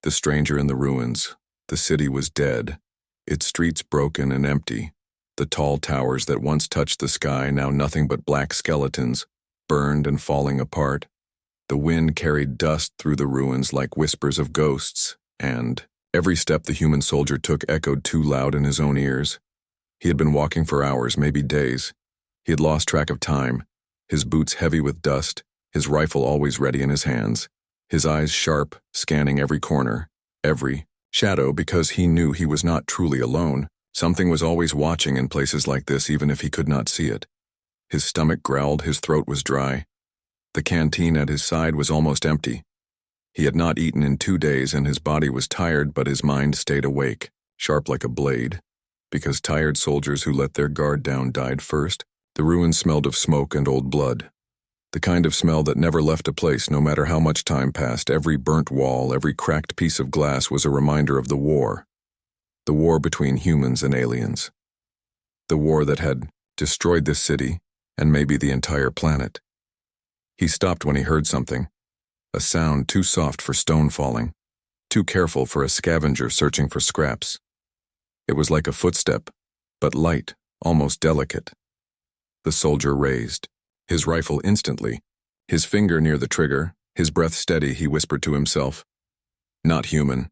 The stranger in the ruins. The city was dead, its streets broken and empty. The tall towers that once touched the sky, now nothing but black skeletons, burned and falling apart. The wind carried dust through the ruins like whispers of ghosts, and every step the human soldier took echoed too loud in his own ears. He had been walking for hours, maybe days. He had lost track of time, his boots heavy with dust, his rifle always ready in his hands, his eyes sharp, scanning every corner, every shadow, because he knew he was not truly alone. Something was always watching in places like this, even if he could not see it. His stomach growled, his throat was dry. The canteen at his side was almost empty. He had not eaten in 2 days, and his body was tired, but his mind stayed awake, sharp like a blade. Because tired soldiers who let their guard down died first, the ruins smelled of smoke and old blood. The kind of smell that never left a place, no matter how much time passed. Every burnt wall, every cracked piece of glass was a reminder of the war. The war between humans and aliens. The war that had destroyed this city, and maybe the entire planet. He stopped when he heard something. A sound too soft for stone falling, too careful for a scavenger searching for scraps. It was like a footstep, but light, almost delicate. The soldier raised, his rifle instantly, his finger near the trigger, his breath steady. He whispered to himself, "Not human."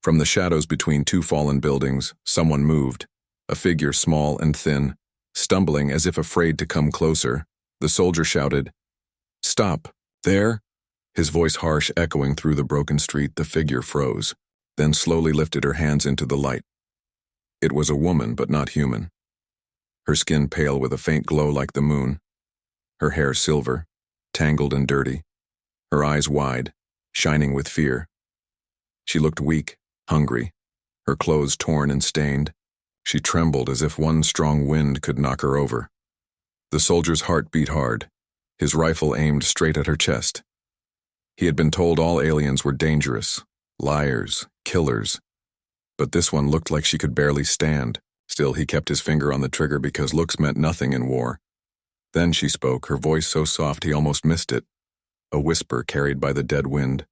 From the shadows between 2 fallen buildings, someone moved, a figure small and thin, stumbling as if afraid to come closer. The soldier shouted, "Stop, there!" His voice harsh, echoing through the broken street. The figure froze, then slowly lifted her hands into the light. It was a woman, but not human. Her skin pale with a faint glow like the moon. Her hair silver, tangled and dirty. Her eyes wide, shining with fear. She looked weak, hungry, her clothes torn and stained. She trembled as if one strong wind could knock her over. The soldier's heart beat hard, his rifle aimed straight at her chest. He had been told all aliens were dangerous, liars, killers. But this one looked like she could barely stand. Still, he kept his finger on the trigger because looks meant nothing in war. Then she spoke, her voice so soft he almost missed it. A whisper carried by the dead wind.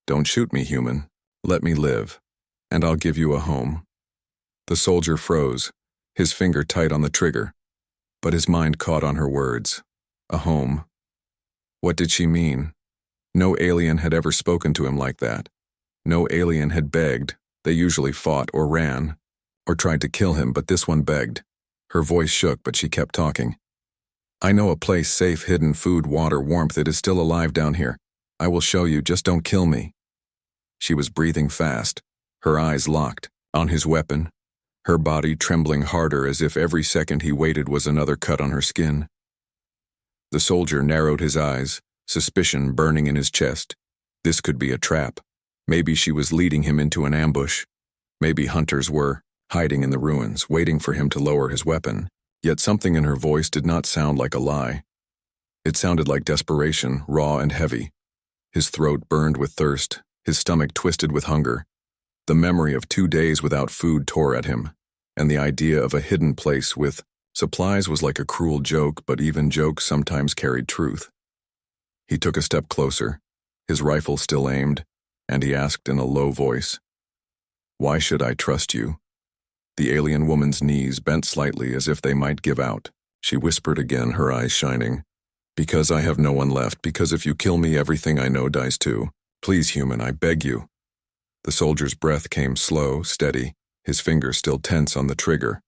"Don't shoot me, human. Let me live, and I'll give you a home." The soldier froze, his finger tight on the trigger, but his mind caught on her words. A home. What did she mean? No alien had ever spoken to him like that. No alien had begged. They usually fought or ran, or tried to kill him, but this one begged. Her voice shook, but she kept talking. "I know a place safe, hidden, food, water, warmth. It is still alive down here. I will show you, just don't kill me." She was breathing fast, her eyes locked on his weapon, her body trembling harder as if every second he waited was another cut on her skin. The soldier narrowed his eyes, suspicion burning in his chest. This could be a trap. Maybe she was leading him into an ambush. Maybe hunters were hiding in the ruins, waiting for him to lower his weapon. Yet something in her voice did not sound like a lie. It sounded like desperation, raw and heavy. His throat burned with thirst, his stomach twisted with hunger. The memory of 2 days without food tore at him, and the idea of a hidden place with supplies was like a cruel joke, but even jokes sometimes carried truth. He took a step closer, his rifle still aimed, and he asked in a low voice, "Why should I trust you?" The alien woman's knees bent slightly as if they might give out. She whispered again, her eyes shining, "Because I have no one left, because if you kill me, everything I know dies too. Please, human, I beg you." The soldier's breath came slow, steady, his fingers still tense on the trigger.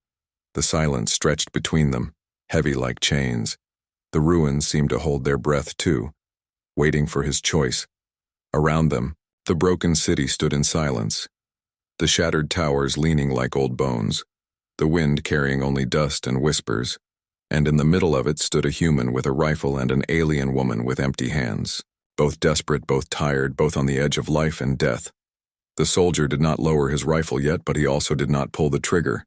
The silence stretched between them, heavy like chains. The ruins seemed to hold their breath too, waiting for his choice. Around them, the broken city stood in silence, the shattered towers leaning like old bones, the wind carrying only dust and whispers, and in the middle of it stood a human with a rifle and an alien woman with empty hands, both desperate, both tired, both on the edge of life and death. The soldier did not lower his rifle yet, but he also did not pull the trigger.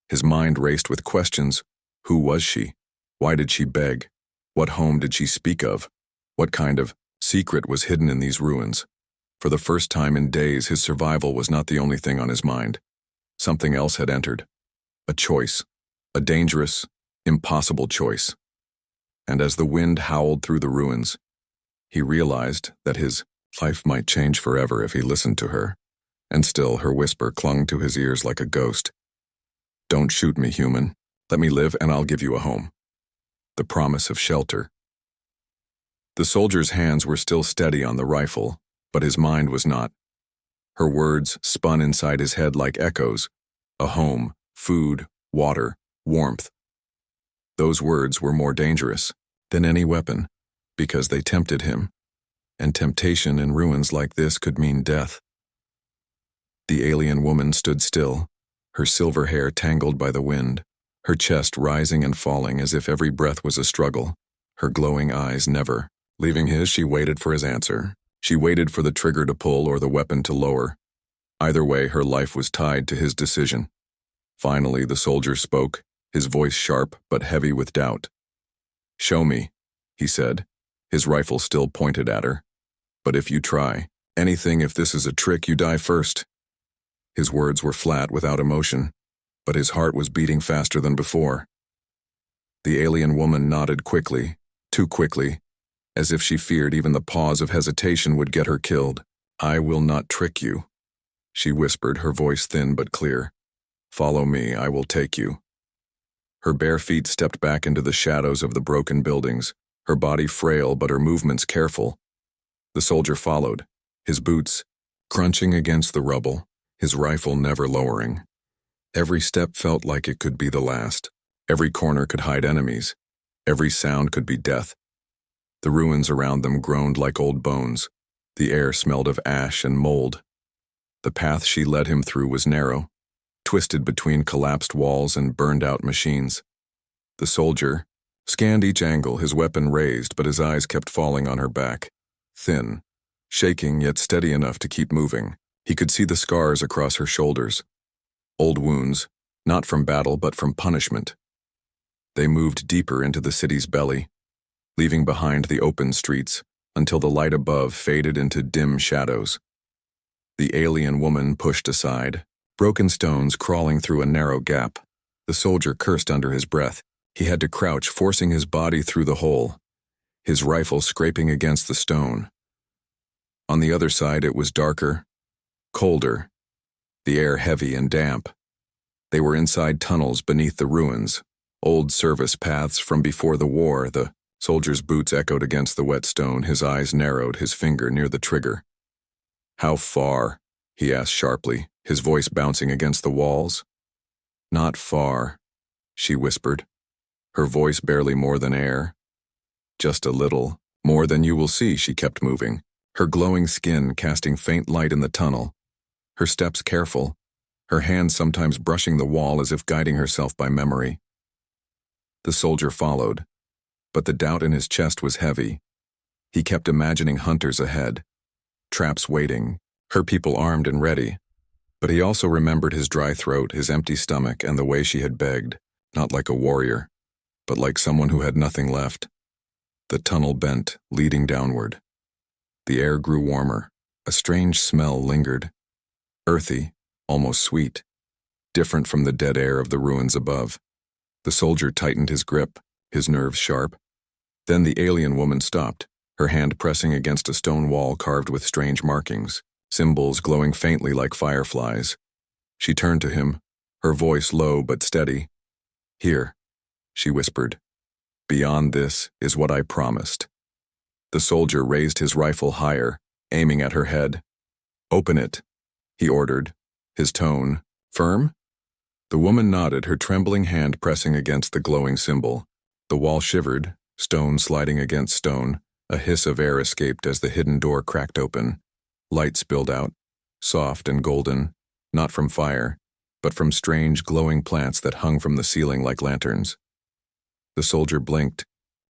His mind raced with questions. Who was she? Why did she beg? What home did she speak of? What kind of secret was hidden in these ruins? For the first time in days, his survival was not the only thing on his mind. Something else had entered. A choice. A dangerous, impossible choice. And as the wind howled through the ruins, he realized that his Life might change forever if he listened to her, and still her whisper clung to his ears like a ghost. Don't shoot me, human. Let me live and I'll give you a home. The promise of shelter. The soldier's hands were still steady on the rifle, but his mind was not. Her words spun inside his head like echoes. A home, food, water, warmth. Those words were more dangerous than any weapon, because they tempted him, and temptation in ruins like this could mean death. The alien woman stood still, her silver hair tangled by the wind, her chest rising and falling as if every breath was a struggle, her glowing eyes never leaving his. She waited for his answer. She waited for the trigger to pull or the weapon to lower. Either way, her life was tied to his decision. Finally, the soldier spoke, his voice sharp but heavy with doubt. Show me, he said, his rifle still pointed at her. But if you try anything, if this is a trick, you die first. His words were flat without emotion, but his heart was beating faster than before. The alien woman nodded quickly, too quickly, as if she feared even the pause of hesitation would get her killed. I will not trick you, she whispered, her voice thin but clear. Follow me, I will take you. Her bare feet stepped back into the shadows of the broken buildings, her body frail but her movements careful. The soldier followed, his boots crunching against the rubble, his rifle never lowering. Every step felt like it could be the last. Every corner could hide enemies. Every sound could be death. The ruins around them groaned like old bones. The air smelled of ash and mold. The path she led him through was narrow, twisted between collapsed walls and burned-out machines. The soldier scanned each angle, his weapon raised, but his eyes kept falling on her back. Thin, shaking yet steady enough to keep moving. He could see the scars across her shoulders. Old wounds, not from battle but from punishment. They moved deeper into the city's belly, leaving behind the open streets until the light above faded into dim shadows. The alien woman pushed aside, broken stones crawling through a narrow gap. The soldier cursed under his breath. He had to crouch, forcing his body through the hole, his rifle scraping against the stone. On the other side it was darker, colder, the air heavy and damp. They were inside tunnels beneath the ruins, old service paths from before the war. The soldier's boots echoed against the wet stone, his eyes narrowed, his finger near the trigger. How far? He asked sharply, his voice bouncing against the walls. Not far, she whispered, her voice barely more than air. Just a little, more than you will see. She kept moving, her glowing skin casting faint light in the tunnel, her steps careful, her hands sometimes brushing the wall as if guiding herself by memory. The soldier followed, but the doubt in his chest was heavy. He kept imagining hunters ahead, traps waiting, her people armed and ready. But he also remembered his dry throat, his empty stomach, and the way she had begged, not like a warrior, but like someone who had nothing left. The tunnel bent, leading downward. The air grew warmer. A strange smell lingered. Earthy, almost sweet, different from the dead air of the ruins above. The soldier tightened his grip, his nerves sharp. Then the alien woman stopped, her hand pressing against a stone wall carved with strange markings, symbols glowing faintly like fireflies. She turned to him, her voice low but steady. Here, she whispered. Beyond this is what I promised. The soldier raised his rifle higher, aiming at her head. Open it, he ordered, his tone firm. The woman nodded, her trembling hand pressing against the glowing symbol. The wall shivered, stone sliding against stone. A hiss of air escaped as the hidden door cracked open. Light spilled out, soft and golden, not from fire, but from strange glowing plants that hung from the ceiling like lanterns. The soldier blinked,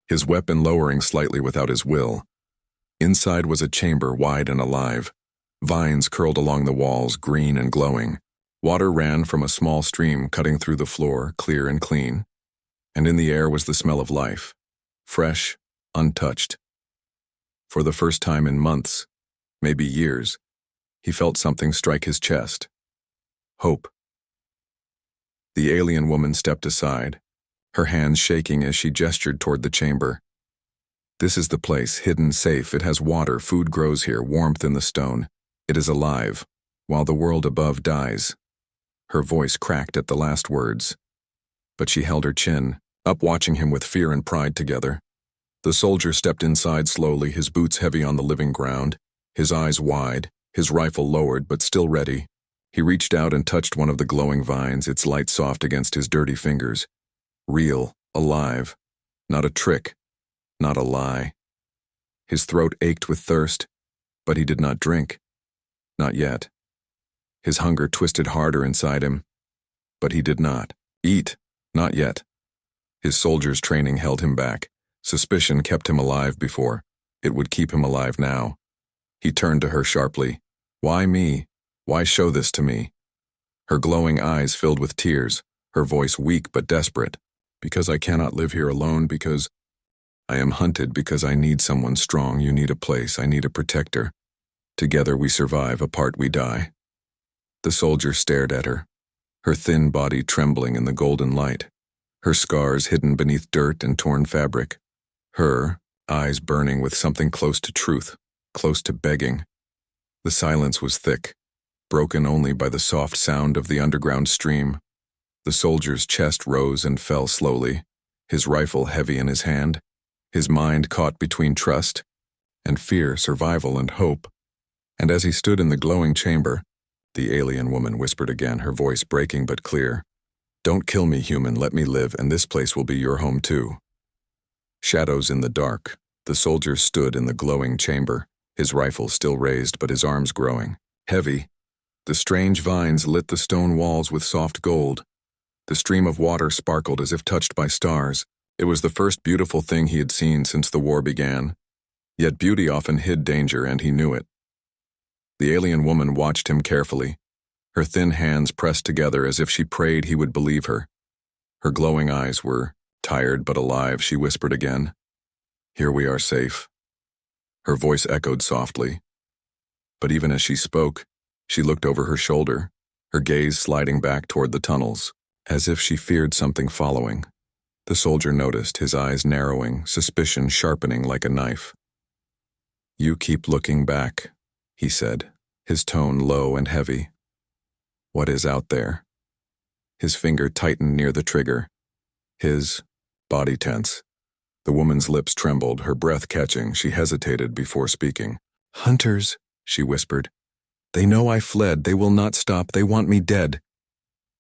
his weapon lowering slightly without his will. Inside was a chamber wide and alive. Vines curled along the walls, green and glowing. Water ran from a small stream cutting through the floor, clear and clean. And in the air was the smell of life, fresh, untouched. For the first time in months, maybe years, he felt something strike his chest. Hope. The alien woman stepped aside, her hands shaking as she gestured toward the chamber. This is the place, hidden, safe. It has water, food grows here, warmth in the stone. It is alive, while the world above dies. Her voice cracked at the last words. But she held her chin, up watching him with fear and pride together. The soldier stepped inside slowly, his boots heavy on the living ground, his eyes wide, his rifle lowered but still ready. He reached out and touched one of the glowing vines, its light soft against his dirty fingers. Real, alive, not a trick, not a lie. His throat ached with thirst, but he did not drink. Not yet. His hunger twisted harder inside him, but he did not eat. Not yet. His soldier's training held him back. Suspicion kept him alive before. It would keep him alive now. He turned to her sharply. Why me? Why show this to me? Her glowing eyes filled with tears, her voice weak but desperate. Because I cannot live here alone, because I am hunted, because I need someone strong. You need a place, I need a protector. Together we survive, apart we die. The soldier stared at her, her thin body trembling in the golden light, her scars hidden beneath dirt and torn fabric, her eyes burning with something close to truth, close to begging. The silence was thick, broken only by the soft sound of the underground stream. The soldier's chest rose and fell slowly, his rifle heavy in his hand, his mind caught between trust and fear, survival and hope. And as he stood in the glowing chamber, the alien woman whispered again, her voice breaking but clear. Don't kill me, human, let me live, and this place will be your home too. Shadows in the dark, the soldier stood in the glowing chamber, his rifle still raised but his arms growing, heavy. The strange vines lit the stone walls with soft gold. The stream of water sparkled as if touched by stars. It was the first beautiful thing he had seen since the war began. Yet beauty often hid danger, and he knew it. The alien woman watched him carefully, her thin hands pressed together as if she prayed he would believe her. Her glowing eyes were tired but alive. She whispered again, Here we are safe. Her voice echoed softly. But even as she spoke, she looked over her shoulder, her gaze sliding back toward the tunnels, as if she feared something following. The soldier noticed, his eyes narrowing, suspicion sharpening like a knife. You keep looking back, he said, his tone low and heavy. What is out there? His finger tightened near the trigger, his body tense. The woman's lips trembled, her breath catching. She hesitated before speaking. Hunters, she whispered. They know I fled. They will not stop. They want me dead.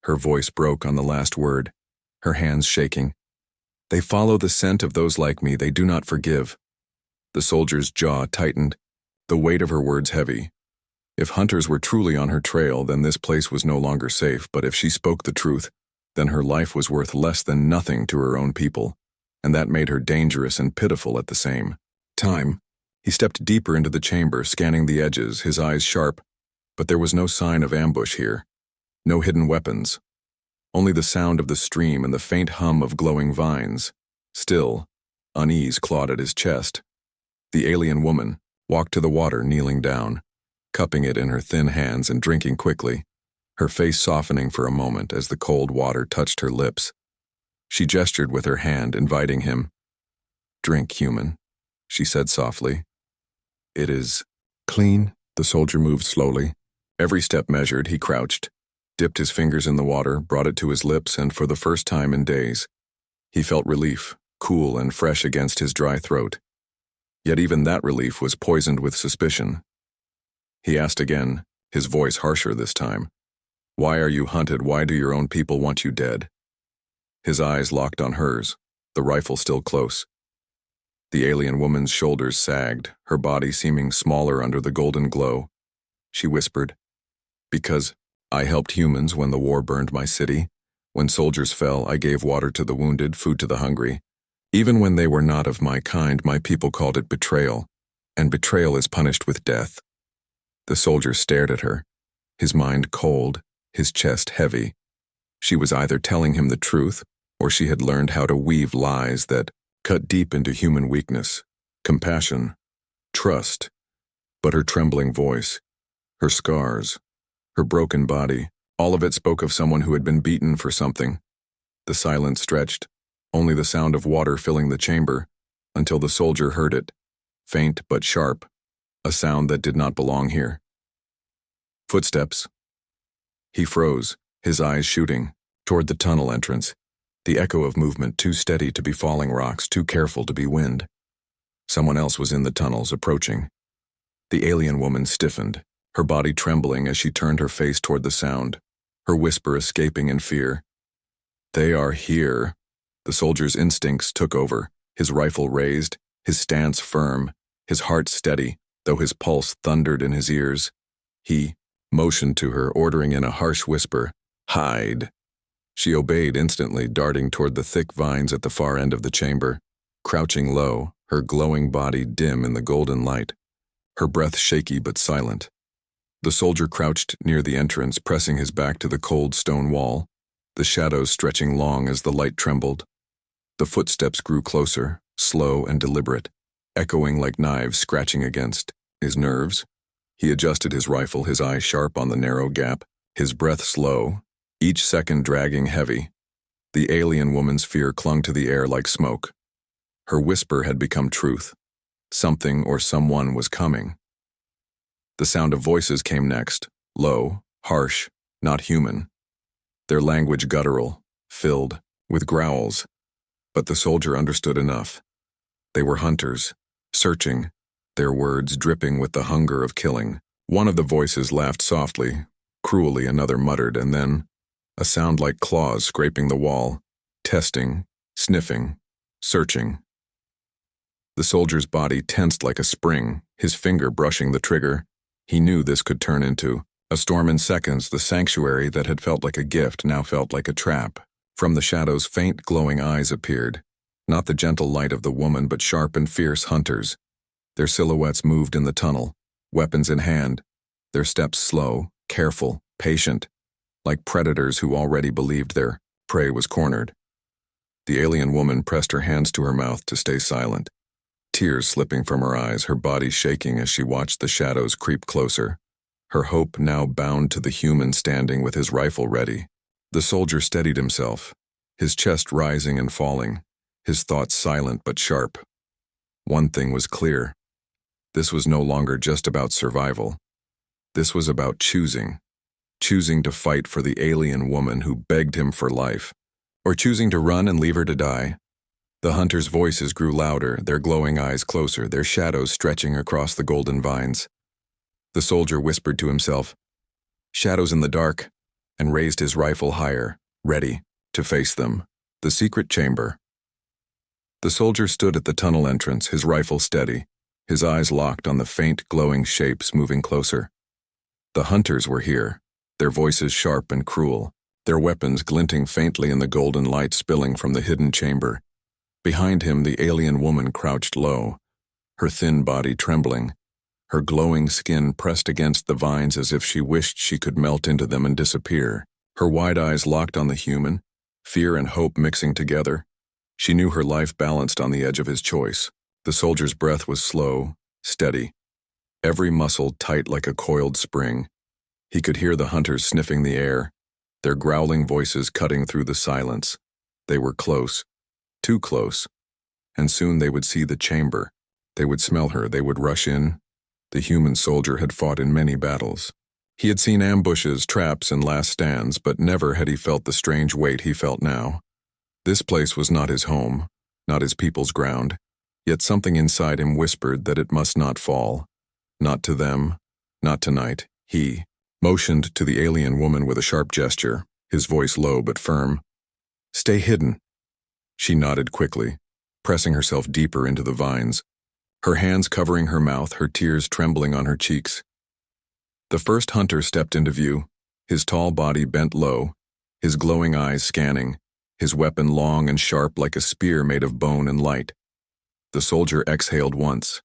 Her voice broke on the last word, her hands shaking. They follow the scent of those like me. They do not forgive. The soldier's jaw tightened, the weight of her words heavy. If hunters were truly on her trail, then this place was no longer safe, but if she spoke the truth, then her life was worth less than nothing to her own people, and that made her dangerous and pitiful at the same time. He stepped deeper into the chamber, scanning the edges, his eyes sharp, but there was no sign of ambush here, no hidden weapons, only the sound of the stream and the faint hum of glowing vines. Still, unease clawed at his chest. The alien woman walked to the water, kneeling down, cupping it in her thin hands and drinking quickly, her face softening for a moment as the cold water touched her lips. She gestured with her hand, inviting him. Drink, human, she said softly. It is clean. The soldier moved slowly. Every step measured, he crouched, dipped his fingers in the water, brought it to his lips, and for the first time in days, he felt relief, cool and fresh against his dry throat. Yet even that relief was poisoned with suspicion. He asked again, his voice harsher this time. Why are you hunted? Why do your own people want you dead? His eyes locked on hers, the rifle still close. The alien woman's shoulders sagged, her body seeming smaller under the golden glow. She whispered, Because I helped humans when the war burned my city. When soldiers fell, I gave water to the wounded, food to the hungry. Even when they were not of my kind, my people called it betrayal, and betrayal is punished with death. The soldier stared at her, his mind cold, his chest heavy. She was either telling him the truth, or she had learned how to weave lies that cut deep into human weakness, compassion, trust. But her trembling voice, her scars, her broken body, all of it spoke of someone who had been beaten for something. The silence stretched, only the sound of water filling the chamber, until the soldier heard it, faint but sharp, a sound that did not belong here. Footsteps. He froze, his eyes shooting toward the tunnel entrance, the echo of movement too steady to be falling rocks, too careful to be wind. Someone else was in the tunnels, approaching. The alien woman stiffened, her body trembling as she turned her face toward the sound, her whisper escaping in fear. "They are here." The soldier's instincts took over, his rifle raised, his stance firm, his heart steady, though his pulse thundered in his ears. He motioned to her, ordering in a harsh whisper, "Hide." She obeyed instantly, darting toward the thick vines at the far end of the chamber, crouching low, her glowing body dim in the golden light, her breath shaky but silent. The soldier crouched near the entrance, pressing his back to the cold stone wall, the shadows stretching long as the light trembled. The footsteps grew closer, slow and deliberate, echoing like knives scratching against his nerves. He adjusted his rifle, his eyes sharp on the narrow gap, his breath slow, each second dragging heavy. The alien woman's fear clung to the air like smoke. Her whisper had become truth. Something or someone was coming. The sound of voices came next, low, harsh, not human. Their language guttural, filled with growls. But the soldier understood enough. They were hunters, searching, their words dripping with the hunger of killing. One of the voices laughed softly, cruelly another muttered, and then a sound like claws scraping the wall, testing, sniffing, searching. The soldier's body tensed like a spring, his finger brushing the trigger. He knew this could turn into a storm in seconds. The sanctuary that had felt like a gift now felt like a trap. From the shadows, faint glowing eyes appeared, not the gentle light of the woman but sharp and fierce hunters. Their silhouettes moved in the tunnel, weapons in hand, their steps slow, careful, patient, like predators who already believed their prey was cornered. The alien woman pressed her hands to her mouth to stay silent, tears slipping from her eyes, her body shaking as she watched the shadows creep closer, her hope now bound to the human standing with his rifle ready. The soldier steadied himself, his chest rising and falling, his thoughts silent but sharp. One thing was clear. This was no longer just about survival. This was about choosing to fight for the alien woman who begged him for life, or choosing to run and leave her to die. The hunters' voices grew louder, their glowing eyes closer, their shadows stretching across the golden vines. The soldier whispered to himself, "Shadows in the dark," and raised his rifle higher, ready to face them. The secret chamber. The soldier stood at the tunnel entrance, his rifle steady, his eyes locked on the faint, glowing shapes moving closer. The hunters were here, their voices sharp and cruel, their weapons glinting faintly in the golden light spilling from the hidden chamber. Behind him, the alien woman crouched low, her thin body trembling, her glowing skin pressed against the vines as if she wished she could melt into them and disappear. Her wide eyes locked on the human, fear and hope mixing together. She knew her life balanced on the edge of his choice. The soldier's breath was slow, steady, every muscle tight like a coiled spring. He could hear the hunters sniffing the air, their growling voices cutting through the silence. They were close, too close, and soon they would see the chamber. They would smell her, they would rush in. The human soldier had fought in many battles. He had seen ambushes, traps, and last stands, but never had he felt the strange weight he felt now. This place was not his home, not his people's ground. Yet something inside him whispered that it must not fall. Not to them, not tonight. He motioned to the alien woman with a sharp gesture, his voice low but firm. "Stay hidden." She nodded quickly, pressing herself deeper into the vines, her hands covering her mouth, her tears trembling on her cheeks. The first hunter stepped into view, his tall body bent low, his glowing eyes scanning, his weapon long and sharp like a spear made of bone and light. The soldier exhaled once,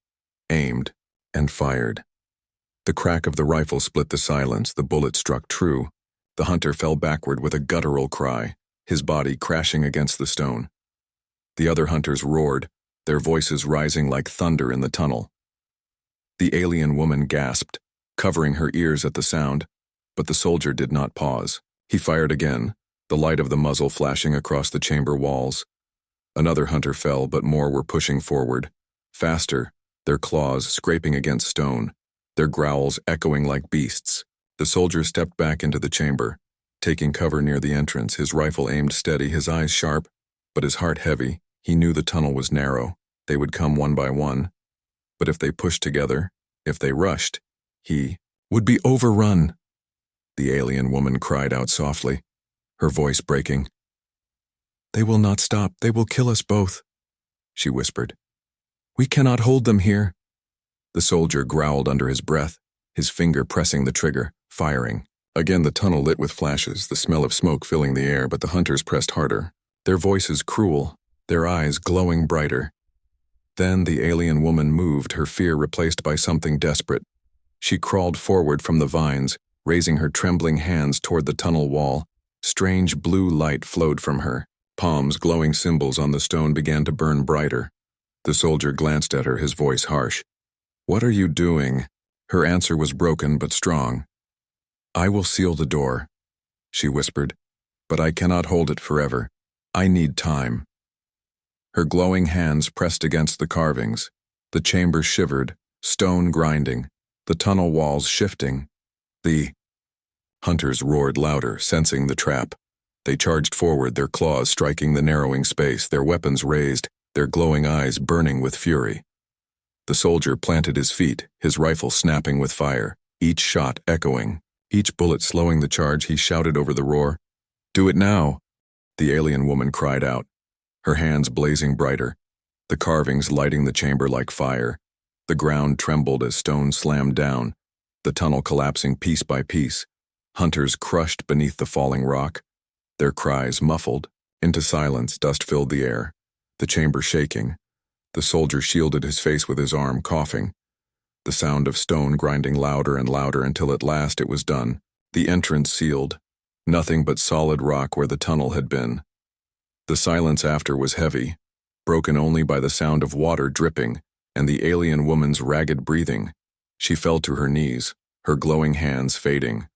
aimed, and fired. The crack of the rifle split the silence, the bullet struck true. The hunter fell backward with a guttural cry, his body crashing against the stone. The other hunters roared, their voices rising like thunder in the tunnel. The alien woman gasped, covering her ears at the sound, but the soldier did not pause. He fired again, the light of the muzzle flashing across the chamber walls. Another hunter fell, but more were pushing forward. Faster, their claws scraping against stone, their growls echoing like beasts. The soldier stepped back into the chamber, taking cover near the entrance, his rifle aimed steady, his eyes sharp, but his heart heavy. He knew the tunnel was narrow. They would come one by one. But if they pushed together, if they rushed, he would be overrun. The alien woman cried out softly, her voice breaking. "They will not stop. They will kill us both," she whispered. "We cannot hold them here." The soldier growled under his breath, his finger pressing the trigger, firing. Again the tunnel lit with flashes, the smell of smoke filling the air, but the hunters pressed harder, their voices cruel, their eyes glowing brighter. Then the alien woman moved, her fear replaced by something desperate. She crawled forward from the vines, raising her trembling hands toward the tunnel wall. Strange blue light flowed from her. Palms, glowing symbols on the stone, began to burn brighter. The soldier glanced at her, his voice harsh. "What are you doing?" Her answer was broken but strong. "I will seal the door," she whispered, "but I cannot hold it forever. I need time." Her glowing hands pressed against the carvings. The chamber shivered, stone grinding, the tunnel walls shifting. The hunters roared louder, sensing the trap. They charged forward, their claws striking the narrowing space, their weapons raised, their glowing eyes burning with fury. The soldier planted his feet, his rifle snapping with fire, each shot echoing, each bullet slowing the charge. He shouted over the roar, "Do it now!" The alien woman cried out, her hands blazing brighter, the carvings lighting the chamber like fire. The ground trembled as stone slammed down, the tunnel collapsing piece by piece. Hunters crushed beneath the falling rock, their cries muffled. Into silence, dust filled the air, the chamber shaking. The soldier shielded his face with his arm, coughing. The sound of stone grinding louder and louder until at last it was done. The entrance sealed. Nothing but solid rock where the tunnel had been. The silence after was heavy, broken only by the sound of water dripping and the alien woman's ragged breathing. She fell to her knees, her glowing hands fading,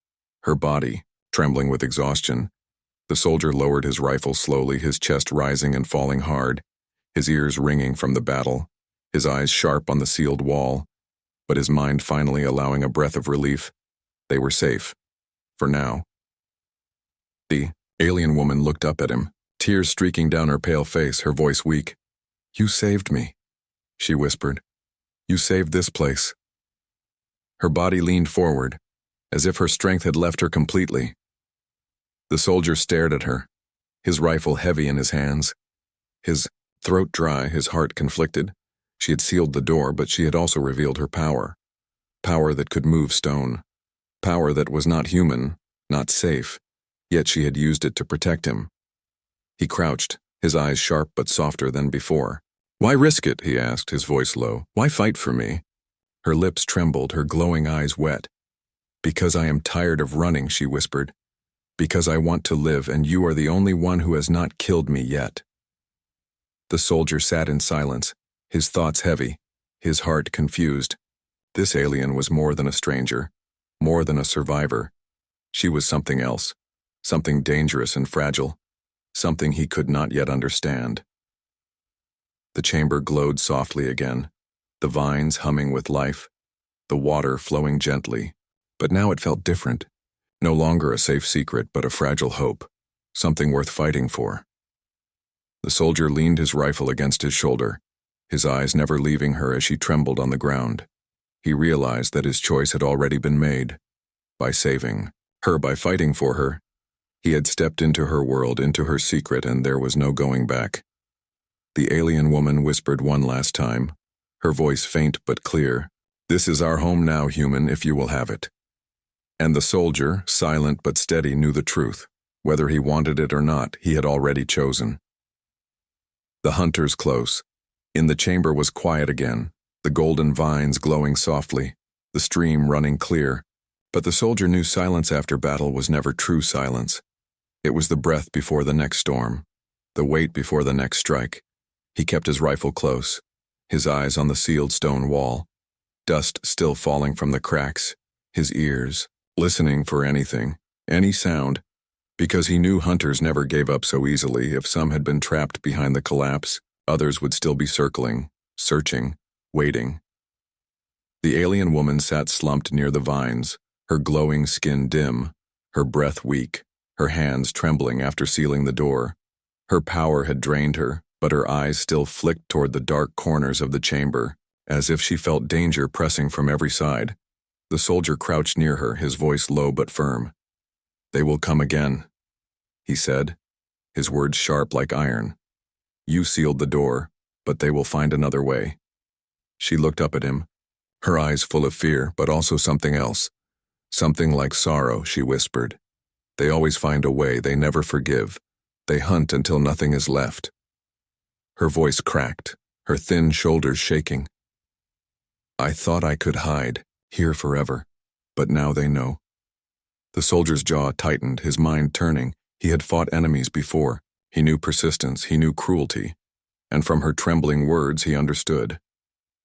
her body trembling with exhaustion. The soldier lowered his rifle slowly, his chest rising and falling hard, his ears ringing from the battle, his eyes sharp on the sealed wall, but his mind finally allowing a breath of relief. They were safe. For now. The alien woman looked up at him, tears streaking down her pale face, her voice weak. "You saved me," she whispered. "You saved this place." Her body leaned forward, as if her strength had left her completely. The soldier stared at her, his rifle heavy in his hands, his throat dry, his heart conflicted. She had sealed the door, but she had also revealed her power. Power that could move stone. Power that was not human, not safe, yet she had used it to protect him. He crouched, his eyes sharp but softer than before. "Why risk it?" he asked, his voice low. "Why fight for me?" Her lips trembled, her glowing eyes wet. "Because I am tired of running," she whispered. "Because I want to live, and you are the only one who has not killed me yet." The soldier sat in silence, his thoughts heavy, his heart confused. This alien was more than a stranger, more than a survivor. She was something else, something dangerous and fragile, something he could not yet understand. The chamber glowed softly again, the vines humming with life, the water flowing gently, but now it felt different. No longer a safe secret, but a fragile hope, something worth fighting for. The soldier leaned his rifle against his shoulder, his eyes never leaving her as she trembled on the ground. He realized that his choice had already been made. By saving her, by fighting for her, he had stepped into her world, into her secret, and there was no going back. The alien woman whispered one last time, her voice faint but clear, "This is our home now, human, if you will have it." And the soldier, silent but steady, knew the truth. Whether he wanted it or not, he had already chosen. The hunters close. In the chamber was quiet again, the golden vines glowing softly, the stream running clear. But the soldier knew silence after battle was never true silence. It was the breath before the next storm, the wait before the next strike. He kept his rifle close, his eyes on the sealed stone wall, dust still falling from the cracks, his ears listening for anything, any sound. Because he knew hunters never gave up so easily. If some had been trapped behind the collapse, others would still be circling, searching, waiting. The alien woman sat slumped near the vines, her glowing skin dim, her breath weak, her hands trembling after sealing the door. Her power had drained her, but her eyes still flicked toward the dark corners of the chamber, as if she felt danger pressing from every side. The soldier crouched near her, his voice low but firm. "They will come again," he said, his words sharp like iron. "You sealed the door, but they will find another way." She looked up at him, her eyes full of fear, but also something else. "Something like sorrow," she whispered. "They always find a way, they never forgive. They hunt until nothing is left." Her voice cracked, her thin shoulders shaking. "I thought I could hide, here forever, but now they know." The soldier's jaw tightened, his mind turning. He had fought enemies before. He knew persistence, he knew cruelty. And from her trembling words he understood.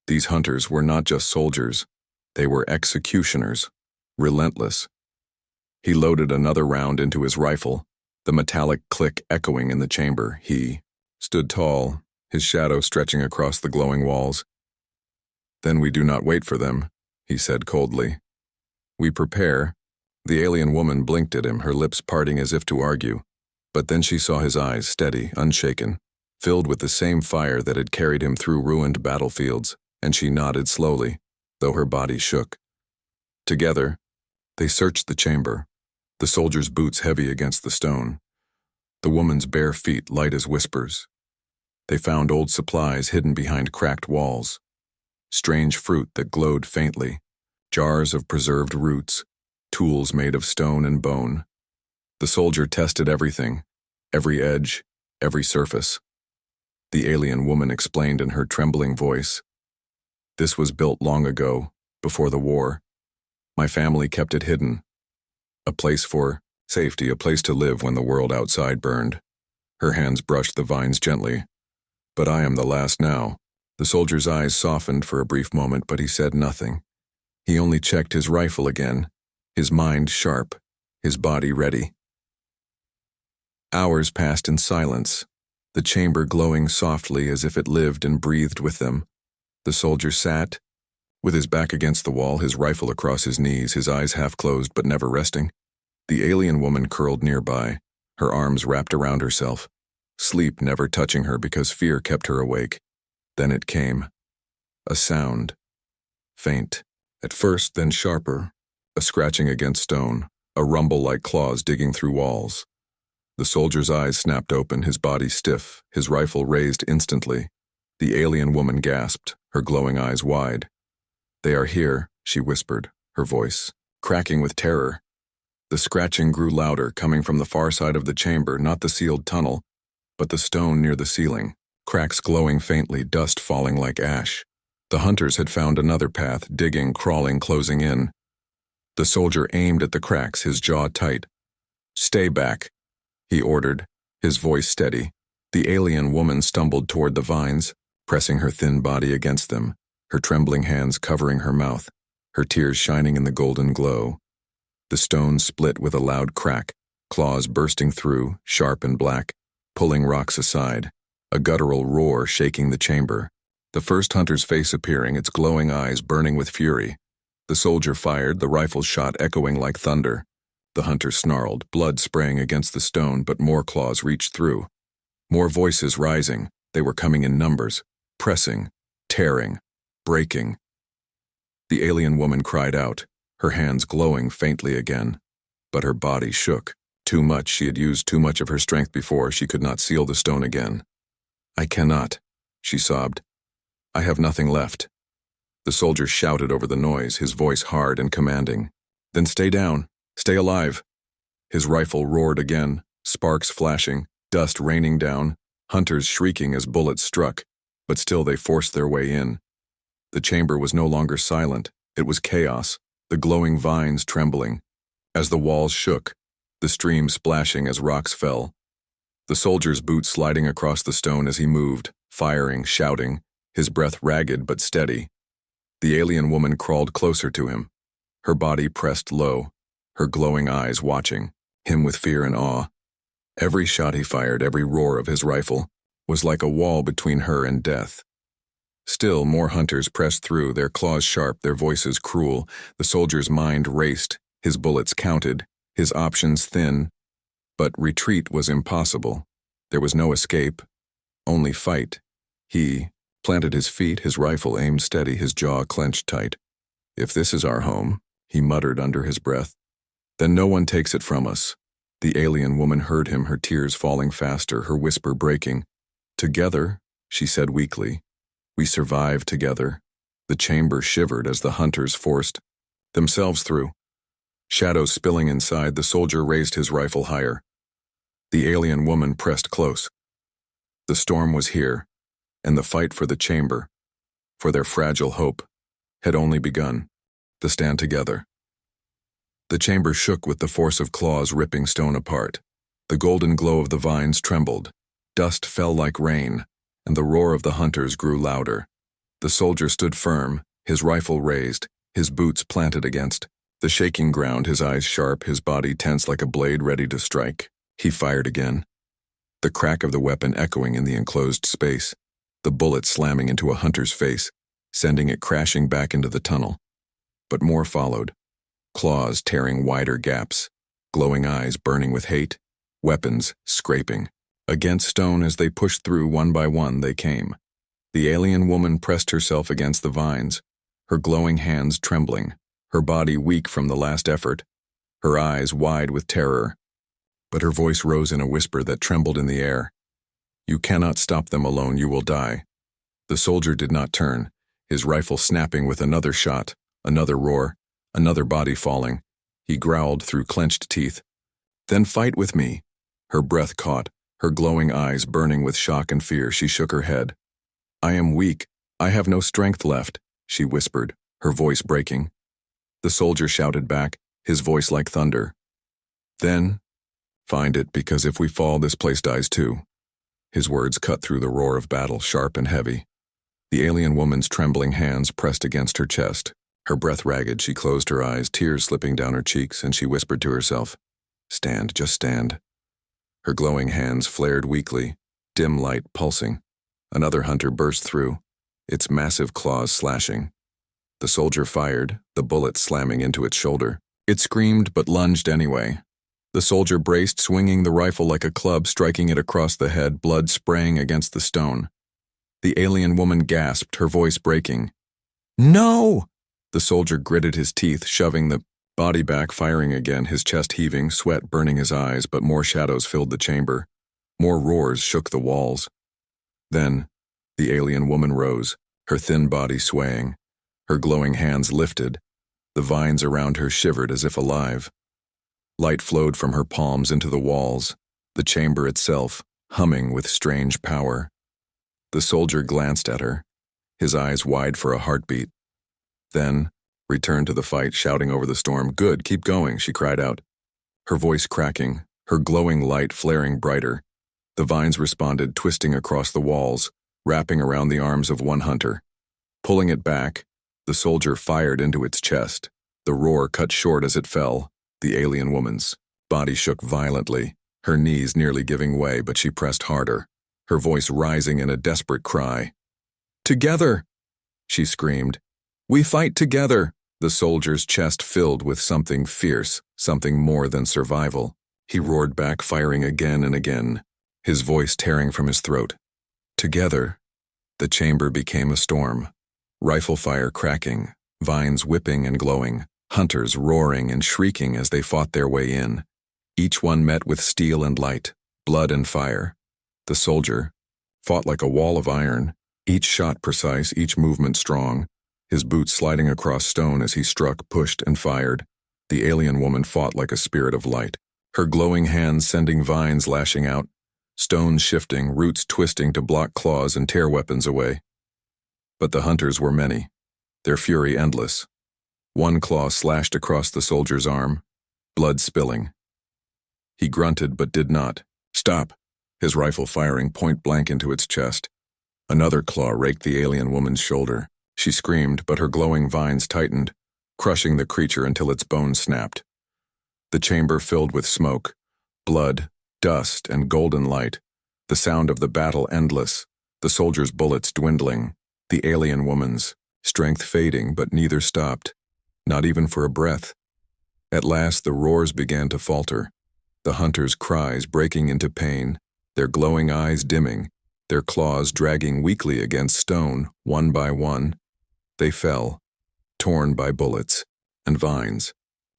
These hunters were not just soldiers, they were executioners, relentless. He loaded another round into his rifle, the metallic click echoing in the chamber. He stood tall, his shadow stretching across the glowing walls. "Then we do not wait for them," he said coldly. "We prepare." The alien woman blinked at him, her lips parting as if to argue. But then she saw his eyes, steady, unshaken, filled with the same fire that had carried him through ruined battlefields, and she nodded slowly, though her body shook. Together, they searched the chamber, the soldier's boots heavy against the stone, the woman's bare feet light as whispers. They found old supplies hidden behind cracked walls, strange fruit that glowed faintly, jars of preserved roots, tools made of stone and bone. The soldier tested everything, every edge, every surface. The alien woman explained in her trembling voice. "This was built long ago, before the war. My family kept it hidden. A place for safety, a place to live when the world outside burned." Her hands brushed the vines gently. "But I am the last now." The soldier's eyes softened for a brief moment, but he said nothing. He only checked his rifle again, his mind sharp, his body ready. Hours passed in silence, the chamber glowing softly as if it lived and breathed with them. The soldier sat, with his back against the wall, his rifle across his knees, his eyes half closed but never resting. The alien woman curled nearby, her arms wrapped around herself, sleep never touching her because fear kept her awake. Then it came. A sound. Faint, at first, then sharper. A scratching against stone, a rumble like claws digging through walls. The soldier's eyes snapped open, his body stiff, his rifle raised instantly. The alien woman gasped, her glowing eyes wide. "They are here," she whispered, her voice cracking with terror. The scratching grew louder, coming from the far side of the chamber, not the sealed tunnel, but the stone near the ceiling, cracks glowing faintly, dust falling like ash. The hunters had found another path, digging, crawling, closing in. The soldier aimed at the cracks, his jaw tight. "Stay back," he ordered, his voice steady. The alien woman stumbled toward the vines, pressing her thin body against them, her trembling hands covering her mouth, her tears shining in the golden glow. The stone split with a loud crack, claws bursting through, sharp and black, pulling rocks aside, a guttural roar shaking the chamber. The first hunter's face appearing, its glowing eyes burning with fury. The soldier fired, the rifle's shot echoing like thunder. The hunter snarled, blood spraying against the stone, but more claws reached through. More voices rising, they were coming in numbers, pressing, tearing, breaking. The alien woman cried out, her hands glowing faintly again. But her body shook. Too much, she had used too much of her strength before, she could not seal the stone again. "I cannot," she sobbed. "I have nothing left." The soldier shouted over the noise, his voice hard and commanding. "Then stay down. Stay alive." His rifle roared again, sparks flashing, dust raining down, hunters shrieking as bullets struck, but still they forced their way in. The chamber was no longer silent, it was chaos, the glowing vines trembling. As the walls shook, the stream splashing as rocks fell. The soldier's boots sliding across the stone as he moved, firing, shouting, his breath ragged but steady. The alien woman crawled closer to him, her body pressed low, her glowing eyes watching. him with fear and awe. Every shot he fired, every roar of his rifle, was like a wall between her and death. Still, more hunters pressed through, their claws sharp, their voices cruel. The soldier's mind raced, his bullets counted, his options thin. But retreat was impossible. There was no escape, only fight. He planted his feet, his rifle aimed steady, his jaw clenched tight. "If this is our home," he muttered under his breath, "then no one takes it from us." The alien woman heard him, her tears falling faster, her whisper breaking. "Together," she said weakly, "we survive together." The chamber shivered as the hunters forced themselves through. Shadows spilling inside, the soldier raised his rifle higher. The alien woman pressed close. The storm was here, and the fight for the chamber, for their fragile hope, had only begun. To stand together. The chamber shook with the force of claws ripping stone apart. The golden glow of the vines trembled. Dust fell like rain, and the roar of the hunters grew louder. The soldier stood firm, his rifle raised, his boots planted against the shaking ground, his eyes sharp, his body tense like a blade ready to strike. He fired again, the crack of the weapon echoing in the enclosed space, the bullet slamming into a hunter's face, sending it crashing back into the tunnel. But more followed, claws tearing wider gaps, glowing eyes burning with hate, weapons scraping. Against stone as they pushed through, one by one they came. The alien woman pressed herself against the vines, her glowing hands trembling, her body weak from the last effort, her eyes wide with terror. But her voice rose in a whisper that trembled in the air. "You cannot stop them alone, you will die." The soldier did not turn, his rifle snapping with another shot, another roar, another body falling. He growled through clenched teeth. "Then fight with me." Her breath caught, her glowing eyes burning with shock and fear. She shook her head. "I am weak. I have no strength left," she whispered, her voice breaking. The soldier shouted back, his voice like thunder. "Then find it, because if we fall, this place dies too." His words cut through the roar of battle, sharp and heavy. The alien woman's trembling hands pressed against her chest. Her breath ragged, she closed her eyes, tears slipping down her cheeks, and she whispered to herself, "Stand, just stand." Her glowing hands flared weakly, dim light pulsing. Another hunter burst through, its massive claws slashing. The soldier fired, the bullet slamming into its shoulder. It screamed but lunged anyway. The soldier braced, swinging the rifle like a club, striking it across the head, blood spraying against the stone. The alien woman gasped, her voice breaking. "No!" The soldier gritted his teeth, shoving the body back, firing again, his chest heaving, sweat burning his eyes, but more shadows filled the chamber. More roars shook the walls. Then, the alien woman rose, her thin body swaying. Her glowing hands lifted. The vines around her shivered as if alive. Light flowed from her palms into the walls, the chamber itself humming with strange power. The soldier glanced at her, his eyes wide for a heartbeat. Then, returned to the fight, shouting over the storm. "Good, keep going," she cried out, her voice cracking, her glowing light flaring brighter. The vines responded, twisting across the walls, wrapping around the arms of one hunter. Pulling it back, the soldier fired into its chest. The roar cut short as it fell. The alien woman's body shook violently, her knees nearly giving way, but she pressed harder, her voice rising in a desperate cry. "Together!" she screamed. "We fight together!" The soldier's chest filled with something fierce, something more than survival. He roared back, firing again and again, his voice tearing from his throat. Together, the chamber became a storm. Rifle fire cracking, vines whipping and glowing, hunters roaring and shrieking as they fought their way in. Each one met with steel and light, blood and fire. The soldier fought like a wall of iron, each shot precise, each movement strong, his boots sliding across stone as he struck, pushed, and fired. The alien woman fought like a spirit of light, her glowing hands sending vines lashing out, stones shifting, roots twisting to block claws and tear weapons away. But the hunters were many, their fury endless. One claw slashed across the soldier's arm, blood spilling. He grunted but did not. "Stop!" his rifle firing point blank into its chest. Another claw raked the alien woman's shoulder. She screamed, but her glowing vines tightened, crushing the creature until its bones snapped. The chamber filled with smoke, blood, dust, and golden light. The sound of the battle endless, the soldiers' bullets dwindling, the alien woman's strength fading, but neither stopped, not even for a breath. At last the roars began to falter, the hunters' cries breaking into pain, their glowing eyes dimming, their claws dragging weakly against stone, one by one. They fell, torn by bullets and vines,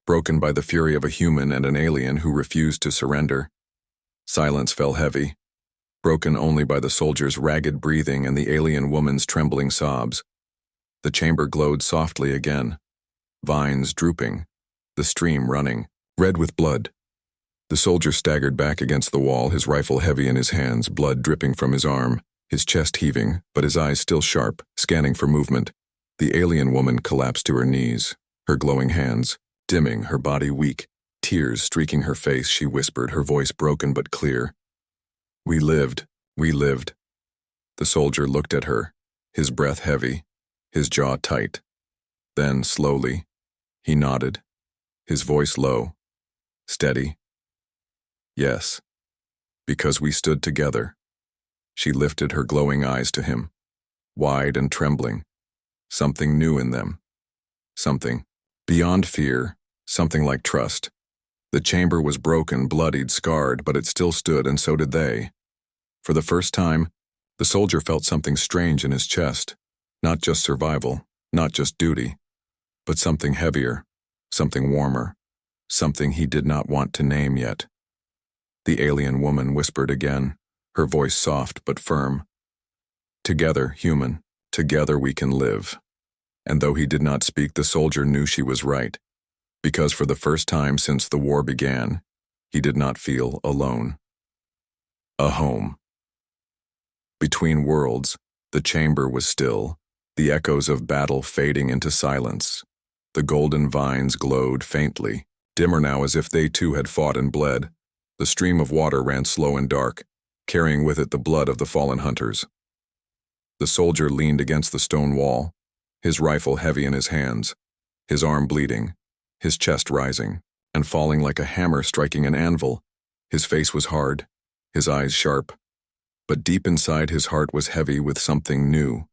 broken by the fury of a human and an alien who refused to surrender. Silence fell heavy, broken only by the soldiers' ragged breathing and the alien woman's trembling sobs. The chamber glowed softly again, vines drooping, the stream running, red with blood. The soldier staggered back against the wall, his rifle heavy in his hands, blood dripping from his arm, his chest heaving, but his eyes still sharp, scanning for movement. The alien woman collapsed to her knees, her glowing hands dimming, her body weak, tears streaking her face. She whispered, her voice broken but clear. "We lived, we lived." The soldier looked at her, his breath heavy, his jaw tight. Then, slowly, he nodded, his voice low, steady. "Yes, because we stood together." She lifted her glowing eyes to him, wide and trembling, something new in them, something beyond fear, something like trust. The chamber was broken, bloodied, scarred, but it still stood, and so did they. For the first time, the soldier felt something strange in his chest, not just survival, not just duty, but something heavier, something warmer, something he did not want to name yet. The alien woman whispered again, her voice soft but firm. "Together, human, together we can live." And though he did not speak, the soldier knew she was right, because for the first time since the war began, he did not feel alone. A home. Between worlds, the chamber was still, the echoes of battle fading into silence. The golden vines glowed faintly, dimmer now as if they too had fought and bled. The stream of water ran slow and dark, carrying with it the blood of the fallen hunters. The soldier leaned against the stone wall, his rifle heavy in his hands, his arm bleeding, his chest rising and falling like a hammer striking an anvil. His face was hard, his eyes sharp, but deep inside his heart was heavy with something new,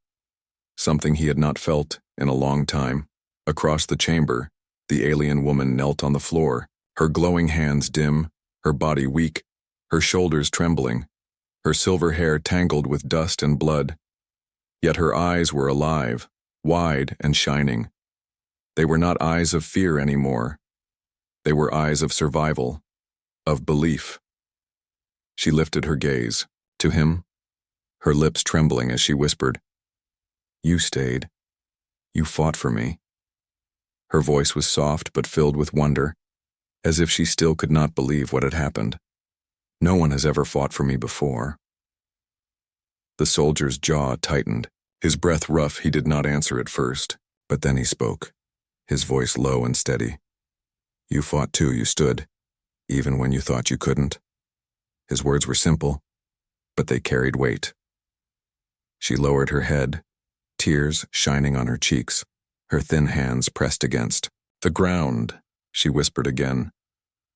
something he had not felt in a long time. Across the chamber, the alien woman knelt on the floor, her glowing hands dim, her body weak, her shoulders trembling, her silver hair tangled with dust and blood. Yet her eyes were alive, wide and shining. They were not eyes of fear anymore. They were eyes of survival, of belief. She lifted her gaze to him, her lips trembling as she whispered, "You stayed. You fought for me." Her voice was soft but filled with wonder, as if she still could not believe what had happened. "No one has ever fought for me before." The soldier's jaw tightened, his breath rough. He did not answer at first, but then he spoke, his voice low and steady. "You fought too, you stood, even when you thought you couldn't." His words were simple, but they carried weight. She lowered her head, tears shining on her cheeks, her thin hands pressed against the ground. She whispered again,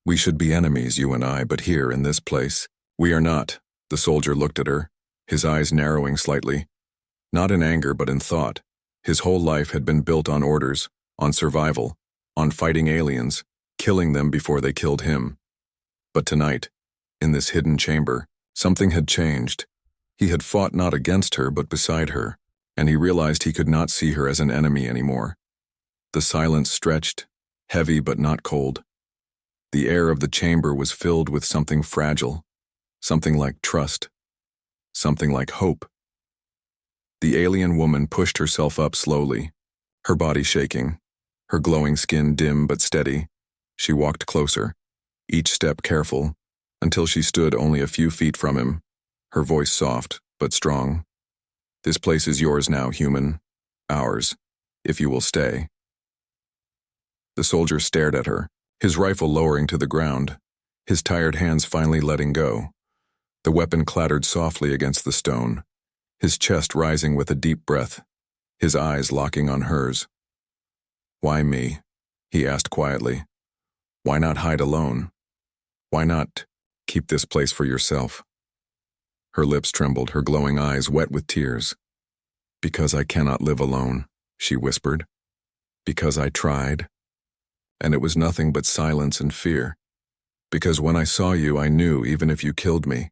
"We should be enemies, you and I, but here, in this place, we are not." The soldier looked at her, his eyes narrowing slightly, not in anger but in thought. His whole life had been built on orders, on survival, on fighting aliens, killing them before they killed him. But tonight, in this hidden chamber, something had changed. He had fought not against her but beside her, and he realized he could not see her as an enemy anymore. The silence stretched, heavy but not cold. The air of the chamber was filled with something fragile, something like trust, something like hope. The alien woman pushed herself up slowly, her body shaking, her glowing skin dim but steady. She walked closer, each step careful, until she stood only a few feet from him, her voice soft but strong. "This place is yours now, human. Ours, if you will stay." The soldier stared at her, his rifle lowering to the ground, his tired hands finally letting go. The weapon clattered softly against the stone, his chest rising with a deep breath, his eyes locking on hers. "Why me?" he asked quietly. Why not hide alone? Why not keep this place for yourself? Her lips trembled, her glowing eyes wet with tears. Because I cannot live alone, she whispered. Because I tried. And it was nothing but silence and fear. Because when I saw you, I knew even if you killed me,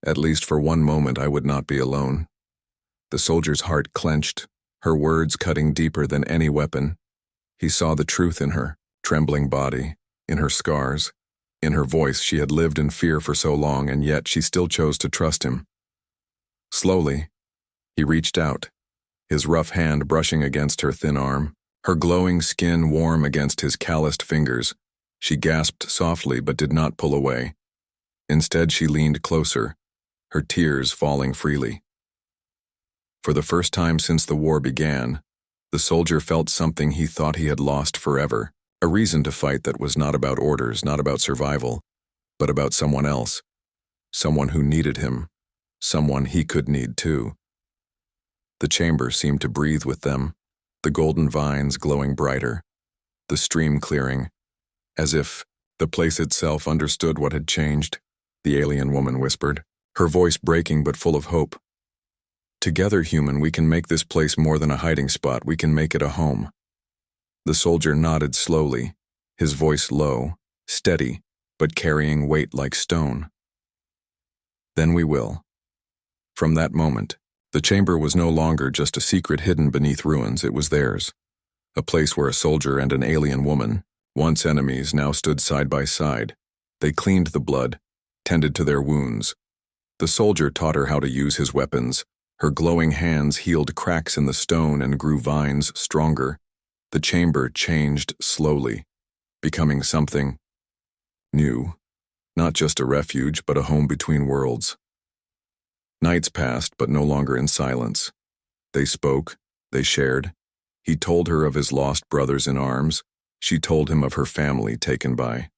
at least for one moment I would not be alone. The soldier's heart clenched, her words cutting deeper than any weapon. He saw the truth in her trembling body, in her scars, in her voice. She had lived in fear for so long, and yet she still chose to trust him. Slowly, he reached out, his rough hand brushing against her thin arm, her glowing skin warm against his calloused fingers. She gasped softly but did not pull away. Instead, she leaned closer, her tears falling freely. For the first time since the war began, the soldier felt something he thought he had lost forever, a reason to fight that was not about orders, not about survival, but about someone else, someone who needed him, someone he could need too. The chamber seemed to breathe with them, the golden vines glowing brighter, the stream clearing, as if the place itself understood what had changed, the alien woman whispered, her voice breaking but full of hope. Together, human, we can make this place more than a hiding spot. We can make it a home. The soldier nodded slowly, his voice low, steady, but carrying weight like stone. Then we will. From that moment, the chamber was no longer just a secret hidden beneath ruins. It was theirs. A place where a soldier and an alien woman, once enemies, now stood side by side. They cleaned the blood, tended to their wounds. The soldier taught her how to use his weapons. Her glowing hands healed cracks in the stone and grew vines stronger. The chamber changed slowly, becoming something new, not just a refuge, but a home between worlds. Nights passed, but no longer in silence. They spoke, they shared. He told her of his lost brothers in arms. She told him of her family taken by